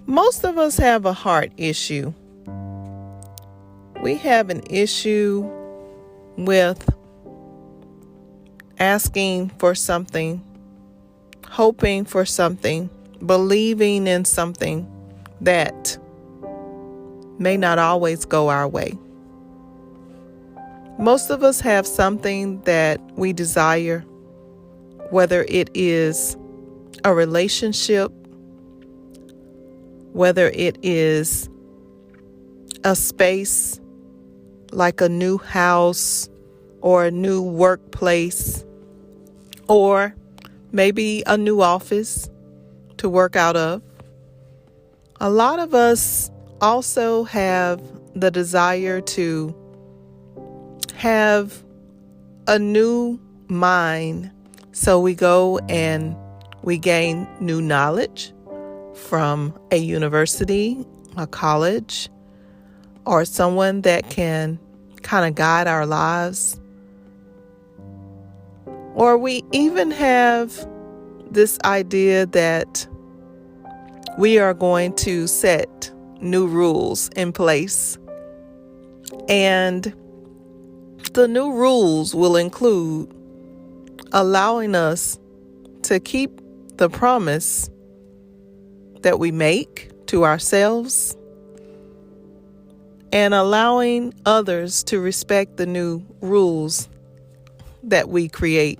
Most of us have a heart issue. We have an issue with asking for something, hoping for something, believing in something that may not always go our way. Most of us have something that we desire, whether it is a relationship, whether it is a space like a new house or a new workplace, or maybe a new office to work out of. A lot of us also have the desire to have a new mind. So we go and we gain new knowledge from a university, a college, or someone that can kind of guide our lives. Or we even have this idea that we are going to set new rules in place. And the new rules will include allowing us to keep the promise that we make to ourselves and allowing others to respect the new rules that we create.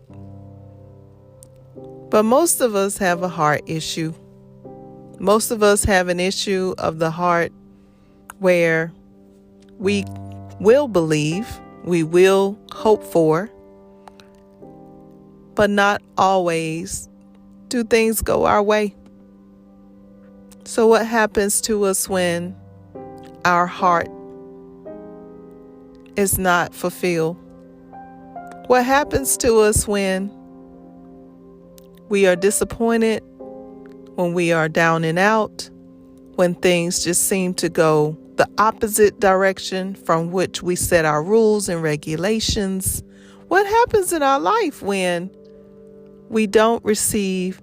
But most of us have a heart issue. Most of us have an issue of the heart where we will believe, we will hope for, but not always do things go our way. So what happens to us when our heart is not fulfilled? What happens to us when we are disappointed, when we are down and out, when things just seem to go the opposite direction from which we set our rules and regulations? What happens in our life when we don't receive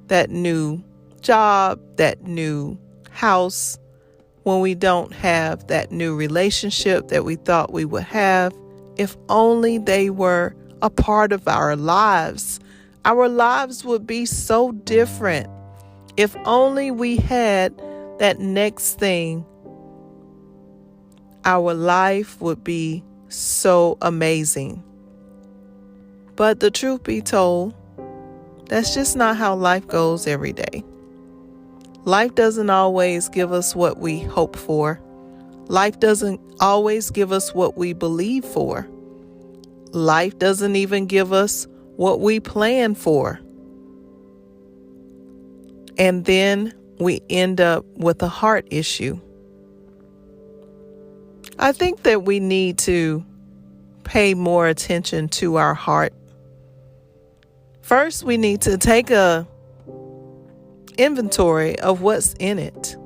that new job, that new house, when we don't have that new relationship that we thought we would have? If only they were a part of our lives. Our lives would be so different. If only we had that next thing, our life would be so amazing. But the truth be told, that's just not how life goes every day. Life doesn't always give us what we hope for. Life doesn't always give us what we believe for. Life doesn't even give us what we plan for. And then we end up with a heart issue. I think that we need to pay more attention to our heart. First, we need to take a inventory of what's in it.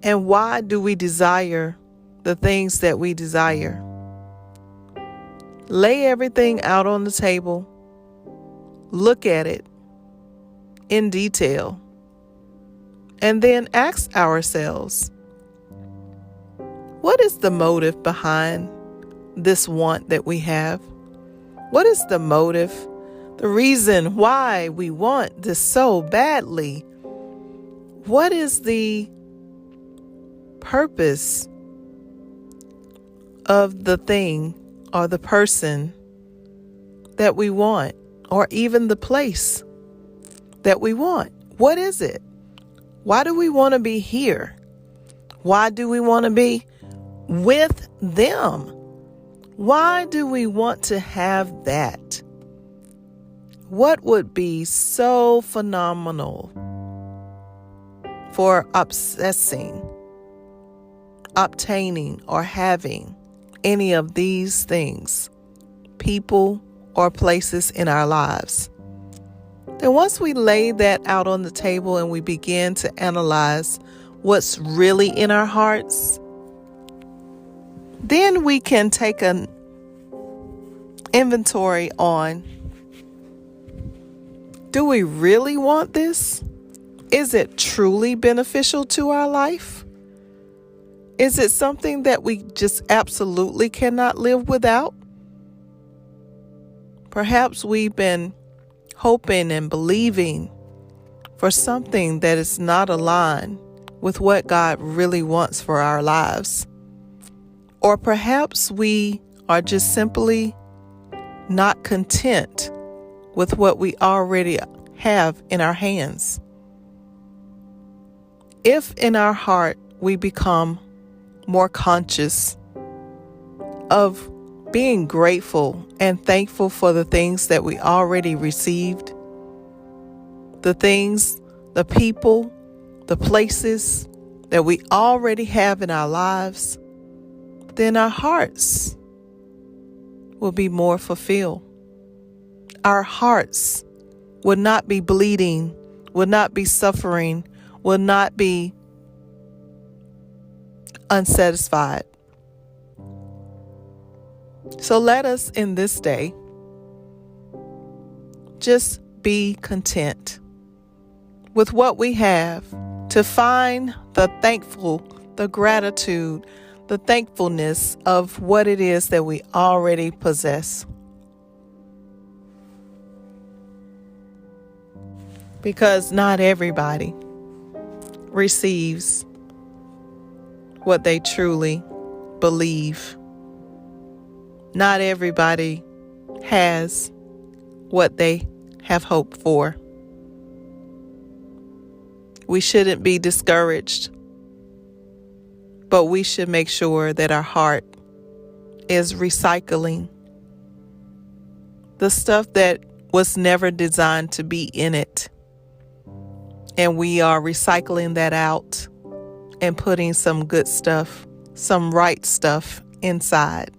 And why do we desire the things that we desire? Lay everything out on the table. Look at it in detail. And then ask ourselves, what is the motive behind this want that we have? What is the motive? The reason why we want this so badly? What is the purpose of the thing or the person that we want, or even the place that we want? What is it? Why do we want to be here? Why do we want to be with them? Why do we want to have that? What would be so phenomenal for obtaining, or having any of these things, people or places in our lives? Then once we lay that out on the table and we begin to analyze what's really in our hearts, then we can take an inventory on Do we really want this? Is it truly beneficial to our life? Is it something that we just absolutely cannot live without? Perhaps we've been hoping and believing for something that is not aligned with what God really wants for our lives. Or perhaps we are just simply not content with what we already have in our hands. If in our heart we become more conscious of being grateful and thankful for the things that we already received, the things, the people, the places that we already have in our lives, then our hearts will be more fulfilled. Our hearts will not be bleeding, will not be suffering, will not be unsatisfied. So let us in this day just be content with what we have, to find the gratitude, the thankfulness of what it is that we already possess. Because not everybody receives what they truly believe. Not everybody has what they have hoped for. We shouldn't be discouraged, but we should make sure that our heart is recycling the stuff that was never designed to be in it. And we are recycling that out and putting some good stuff, some right stuff inside.